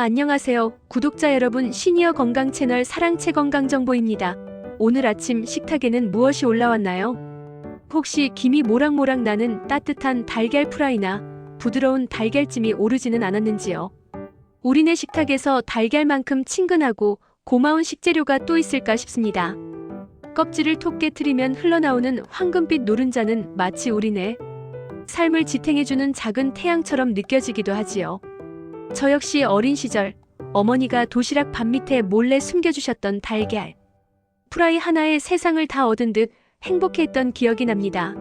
안녕하세요. 구독자 여러분, 시니어 건강 채널 사랑채 건강 정보입니다. 오늘 아침 식탁에는 무엇이 올라왔나요? 혹시 김이 모락모락 나는 따뜻한 달걀 프라이나 부드러운 달걀찜이 오르지는 않았는지요? 우리네 식탁에서 달걀만큼 친근하고 고마운 식재료가 또 있을까 싶습니다. 껍질을 톡 깨트리면 흘러나오는 황금빛 노른자는 마치 우리네 삶을 지탱해주는 작은 태양처럼 느껴지기도 하지요. 저 역시 어린 시절 어머니가 도시락 밥 밑에 몰래 숨겨주셨던 달걀 프라이 하나에 세상을 다 얻은 듯 행복해했던 기억이 납니다.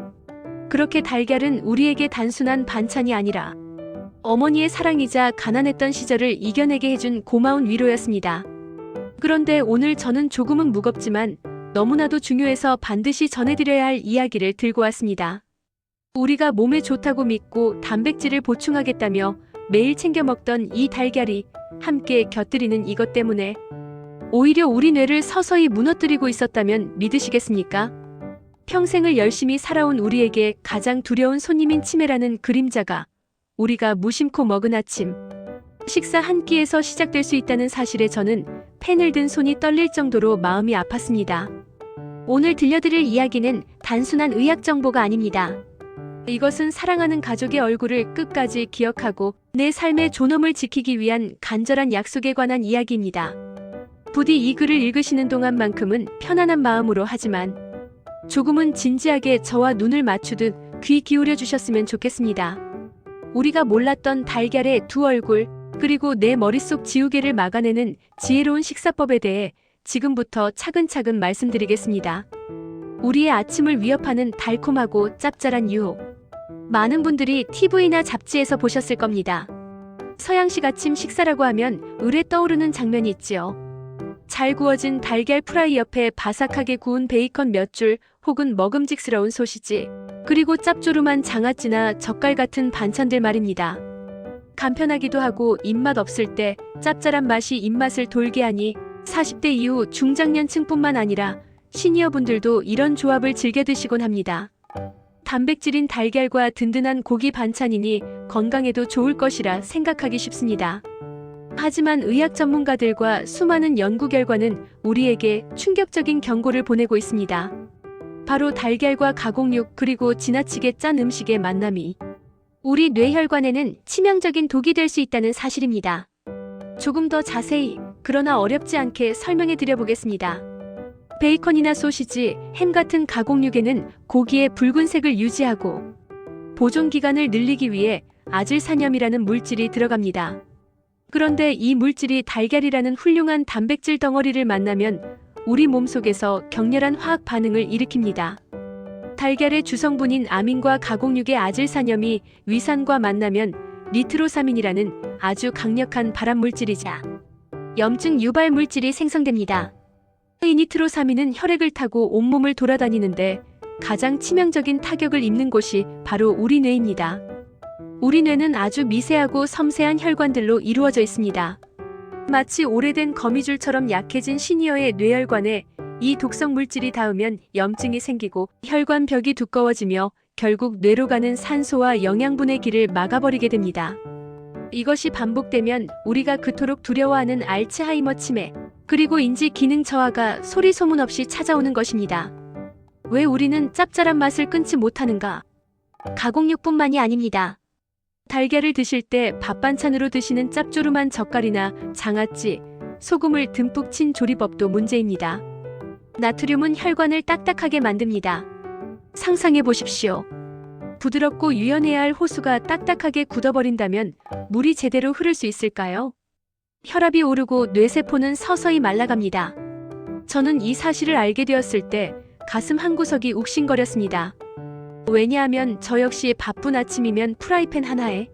그렇게 달걀은 우리에게 단순한 반찬이 아니라 어머니의 사랑이자 가난했던 시절을 이겨내게 해준 고마운 위로였습니다. 그런데 오늘 저는 조금은 무겁지만 너무나도 중요해서 반드시 전해드려야 할 이야기를 들고 왔습니다. 우리가 몸에 좋다고 믿고 단백질을 보충하겠다며 매일 챙겨 먹던 이 달걀이 함께 곁들이는 이것 때문에 오히려 우리 뇌를 서서히 무너뜨리고 있었다면 믿으시겠습니까? 평생을 열심히 살아온 우리에게 가장 두려운 손님인 치매라는 그림자가 우리가 무심코 먹은 아침 식사 한 끼에서 시작될 수 있다는 사실에 저는 펜을 든 손이 떨릴 정도로 마음이 아팠습니다. 오늘 들려드릴 이야기는 단순한 의학 정보가 아닙니다. 이것은 사랑하는 가족의 얼굴을 끝까지 기억하고 내 삶의 존엄을 지키기 위한 간절한 약속에 관한 이야기입니다. 부디 이 글을 읽으시는 동안만큼은 편안한 마음으로 하지만 조금은 진지하게 저와 눈을 맞추듯 귀 기울여 주셨으면 좋겠습니다. 우리가 몰랐던 달걀의 두 얼굴, 그리고 내 머릿속 지우개를 막아내는 지혜로운 식사법에 대해 지금부터 차근차근 말씀드리겠습니다. 우리의 아침을 위협하는 달콤하고 짭짤한 유혹. 많은 분들이 TV나 잡지에서 보셨을 겁니다. 서양식 아침 식사라고 하면 을에 떠오르는 장면이 있지요. 잘 구워진 달걀 프라이 옆에 바삭하게 구운 베이컨 몇 줄 혹은 먹음직스러운 소시지, 그리고 짭조름한 장아찌나 젓갈 같은 반찬들 말입니다. 간편하기도 하고 입맛 없을 때 짭짤한 맛이 입맛을 돌게 하니 40대 이후 중장년층뿐만 아니라 시니어분들도 이런 조합을 즐겨 드시곤 합니다. 단백질인 달걀과 든든한 고기 반찬이니 건강에도 좋을 것이라 생각하기 쉽습니다. 하지만 의학 전문가들과 수많은 연구 결과는 우리에게 충격적인 경고를 보내고 있습니다. 바로 달걀과 가공육 그리고 지나치게 짠 음식의 만남이 우리 뇌혈관에는 치명적인 독이 될 수 있다는 사실입니다. 조금 더 자세히, 그러나 어렵지 않게 설명해 드려 보겠습니다. 베이컨이나 소시지, 햄 같은 가공육에는 고기의 붉은색을 유지하고 보존 기간을 늘리기 위해 아질사념이라는 물질이 들어갑니다. 그런데 이 물질이 달걀이라는 훌륭한 단백질 덩어리를 만나면 우리 몸속에서 격렬한 화학 반응을 일으킵니다. 달걀의 주성분인 아민과 가공육의 아질사념이 위산과 만나면 니트로사민이라는 아주 강력한 발암물질이자 염증 유발 물질이 생성됩니다. 이 니트로사민은 혈액을 타고 온몸을 돌아다니는데 가장 치명적인 타격을 입는 곳이 바로 우리 뇌입니다. 우리 뇌는 아주 미세하고 섬세한 혈관들로 이루어져 있습니다. 마치 오래된 거미줄처럼 약해진 시니어의 뇌혈관에 이 독성 물질이 닿으면 염증이 생기고 혈관 벽이 두꺼워지며 결국 뇌로 가는 산소와 영양분의 길을 막아버리게 됩니다. 이것이 반복되면 우리가 그토록 두려워하는 알츠하이머 치매, 그리고 인지 기능 저하가 소리 소문 없이 찾아오는 것입니다. 왜 우리는 짭짤한 맛을 끊지 못하는가? 가공육뿐만이 아닙니다. 달걀을 드실 때 밥 반찬으로 드시는 짭조름한 젓갈이나 장아찌, 소금을 듬뿍 친 조리법도 문제입니다. 나트륨은 혈관을 딱딱하게 만듭니다. 상상해 보십시오. 부드럽고 유연해야 할 호수가 딱딱하게 굳어버린다면 물이 제대로 흐를 수 있을까요? 혈압이 오르고 뇌세포는 서서히 말라갑니다. 저는 이 사실을 알게 되었을 때 가슴 한구석이 욱신거렸습니다. 왜냐하면 저 역시 바쁜 아침이면 프라이팬 하나에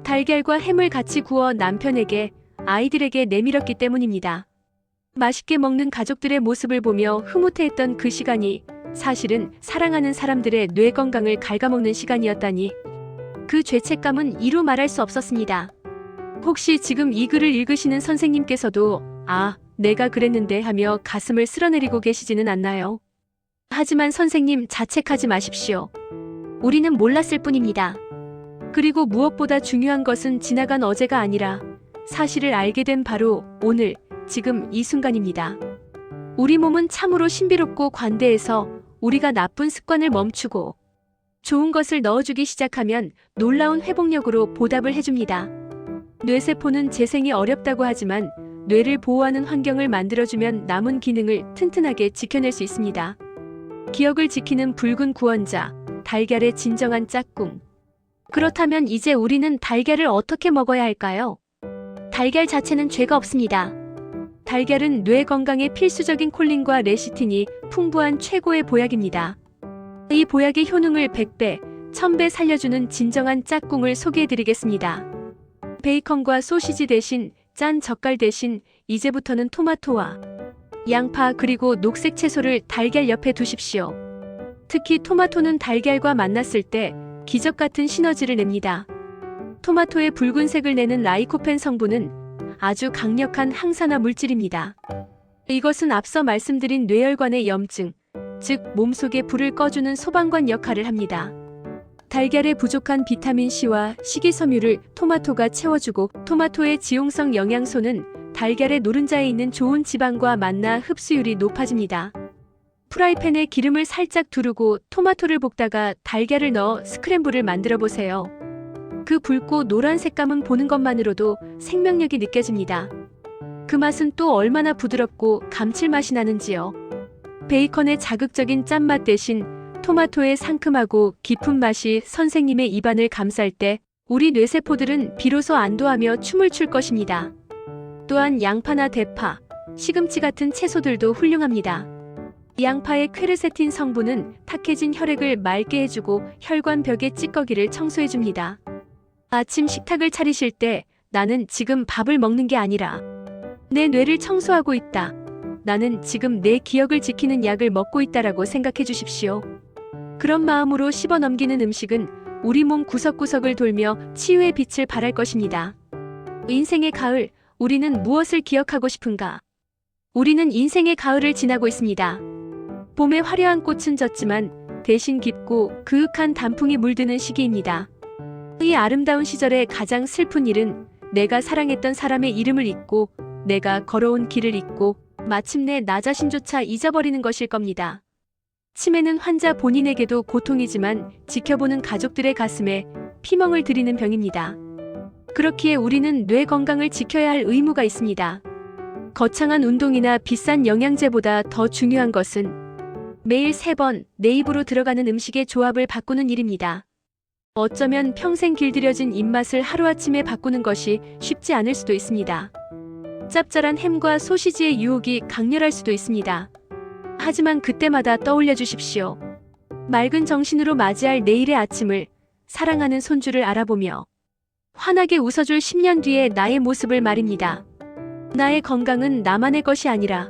달걀과 햄을 같이 구워 남편에게, 아이들에게 내밀었기 때문입니다. 맛있게 먹는 가족들의 모습을 보며 흐뭇해했던 그 시간이 사실은 사랑하는 사람들의 뇌 건강을 갉아먹는 시간이었다니, 그 죄책감은 이루 말할 수 없었습니다. 혹시 지금 이 글을 읽으시는 선생님께서도 "아, 내가 그랬는데" 하며 가슴을 쓸어내리고 계시지는 않나요? 하지만 선생님, 자책하지 마십시오. 우리는 몰랐을 뿐입니다. 그리고 무엇보다 중요한 것은 지나간 어제가 아니라 사실을 알게 된 바로 오늘, 지금 이 순간입니다. 우리 몸은 참으로 신비롭고 관대해서 우리가 나쁜 습관을 멈추고 좋은 것을 넣어주기 시작하면 놀라운 회복력으로 보답을 해줍니다. 뇌세포는 재생이 어렵다고 하지만 뇌를 보호하는 환경을 만들어주면 남은 기능을 튼튼하게 지켜낼 수 있습니다. 기억을 지키는 붉은 구원자, 달걀의 진정한 짝꿍. 그렇다면 이제 우리는 달걀을 어떻게 먹어야 할까요? 달걀 자체는 죄가 없습니다. 달걀은 뇌 건강에 필수적인 콜린과 레시틴이 풍부한 최고의 보약입니다. 이 보약의 효능을 100배, 1000배 살려주는 진정한 짝꿍을 소개해드리겠습니다. 베이컨과 소시지 대신, 짠 젓갈 대신 이제부터는 토마토와 양파 그리고 녹색 채소를 달걀 옆에 두십시오. 특히 토마토는 달걀과 만났을 때 기적 같은 시너지를 냅니다. 토마토의 붉은색을 내는 라이코펜 성분은 아주 강력한 항산화 물질입니다. 이것은 앞서 말씀드린 뇌혈관의 염증, 즉 몸속에 불을 꺼주는 소방관 역할을 합니다. 달걀에 부족한 비타민C와 식이섬유를 토마토가 채워주고 토마토의 지용성 영양소는 달걀의 노른자에 있는 좋은 지방과 만나 흡수율이 높아집니다. 프라이팬에 기름을 살짝 두르고 토마토를 볶다가 달걀을 넣어 스크램블을 만들어 보세요. 그 붉고 노란 색감은 보는 것만으로도 생명력이 느껴집니다. 그 맛은 또 얼마나 부드럽고 감칠맛이 나는지요. 베이컨의 자극적인 짠맛 대신 토마토의 상큼하고 깊은 맛이 선생님의 입안을 감쌀 때 우리 뇌세포들은 비로소 안도하며 춤을 출 것입니다. 또한 양파나 대파, 시금치 같은 채소들도 훌륭합니다. 양파의 퀘르세틴 성분은 탁해진 혈액을 맑게 해주고 혈관벽의 찌꺼기를 청소해줍니다. 아침 식탁을 차리실 때 나는 지금 밥을 먹는 게 아니라 내 뇌를 청소하고 있다. 나는 지금 내 기억을 지키는 약을 먹고 있다라고 생각해 주십시오. 그런 마음으로 씹어 넘기는 음식은 우리 몸 구석구석을 돌며 치유의 빛을 발할 것입니다. 인생의 가을, 우리는 무엇을 기억하고 싶은가? 우리는 인생의 가을을 지나고 있습니다. 봄의 화려한 꽃은 졌지만 대신 깊고 그윽한 단풍이 물드는 시기입니다. 이 아름다운 시절의 가장 슬픈 일은 내가 사랑했던 사람의 이름을 잊고 내가 걸어온 길을 잊고 마침내 나 자신조차 잊어버리는 것일 겁니다. 치매는 환자 본인에게도 고통이지만 지켜보는 가족들의 가슴에 피멍을 들이는 병입니다. 그렇기에 우리는 뇌 건강을 지켜야 할 의무가 있습니다. 거창한 운동이나 비싼 영양제보다 더 중요한 것은 매일 3번 내 입으로 들어가는 음식의 조합을 바꾸는 일입니다. 어쩌면 평생 길들여진 입맛을 하루아침에 바꾸는 것이 쉽지 않을 수도 있습니다. 짭짤한 햄과 소시지의 유혹이 강렬할 수도 있습니다. 하지만 그때마다 떠올려 주십시오. 맑은 정신으로 맞이할 내일의 아침을 사랑하는 손주를 알아보며 환하게 웃어줄 10년 뒤의 나의 모습을 말입니다. 나의 건강은 나만의 것이 아니라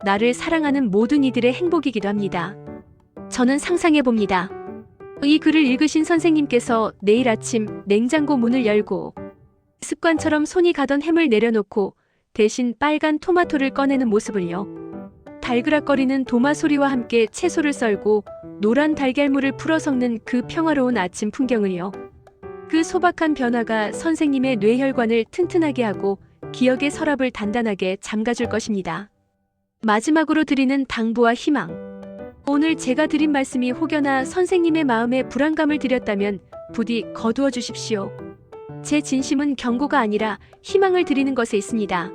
나를 사랑하는 모든 이들의 행복이기도 합니다. 저는 상상해봅니다. 이 글을 읽으신 선생님께서 내일 아침 냉장고 문을 열고 습관처럼 손이 가던 햄을 내려놓고 대신 빨간 토마토를 꺼내는 모습을요. 달그락거리는 도마 소리와 함께 채소를 썰고 노란 달걀물을 풀어 섞는 그 평화로운 아침 풍경을요. 그 소박한 변화가 선생님의 뇌혈관을 튼튼하게 하고 기억의 서랍을 단단하게 잠가줄 것입니다. 마지막으로 드리는 당부와 희망. 오늘 제가 드린 말씀이 혹여나 선생님의 마음에 불안감을 드렸다면 부디 거두어 주십시오. 제 진심은 경고가 아니라 희망을 드리는 것에 있습니다.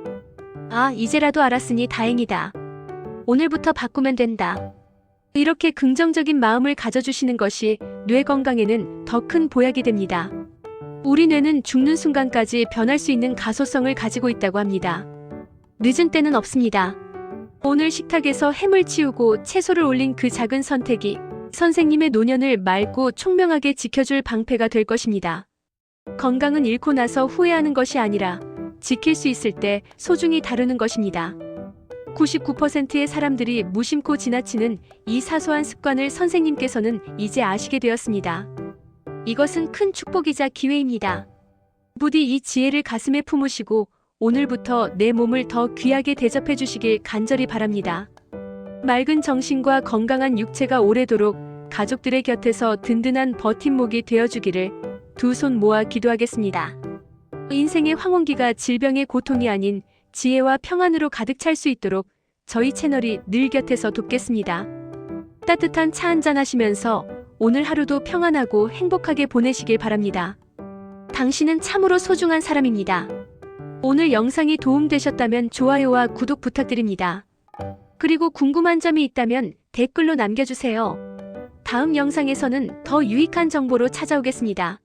아, 이제라도 알았으니 다행이다. 오늘부터 바꾸면 된다. 이렇게 긍정적인 마음을 가져주시는 것이 뇌 건강에는 더 큰 보약이 됩니다. 우리 뇌는 죽는 순간까지 변할 수 있는 가소성을 가지고 있다고 합니다. 늦은 때는 없습니다. 오늘 식탁에서 햄을 치우고 채소를 올린 그 작은 선택이 선생님의 노년을 맑고 총명하게 지켜줄 방패가 될 것입니다. 건강은 잃고 나서 후회하는 것이 아니라 지킬 수 있을 때 소중히 다루는 것입니다. 99%의 사람들이 무심코 지나치는 이 사소한 습관을 선생님께서는 이제 아시게 되었습니다. 이것은 큰 축복이자 기회입니다. 부디 이 지혜를 가슴에 품으시고 오늘부터 내 몸을 더 귀하게 대접해 주시길 간절히 바랍니다. 맑은 정신과 건강한 육체가 오래도록 가족들의 곁에서 든든한 버팀목이 되어주기를 두 손 모아 기도하겠습니다. 인생의 황혼기가 질병의 고통이 아닌 지혜와 평안으로 가득 찰 수 있도록 저희 채널이 늘 곁에서 돕겠습니다. 따뜻한 차 한잔 하시면서 오늘 하루도 평안하고 행복하게 보내시길 바랍니다. 당신은 참으로 소중한 사람입니다. 오늘 영상이 도움되셨다면 좋아요와 구독 부탁드립니다. 그리고 궁금한 점이 있다면 댓글로 남겨주세요. 다음 영상에서는 더 유익한 정보로 찾아오겠습니다.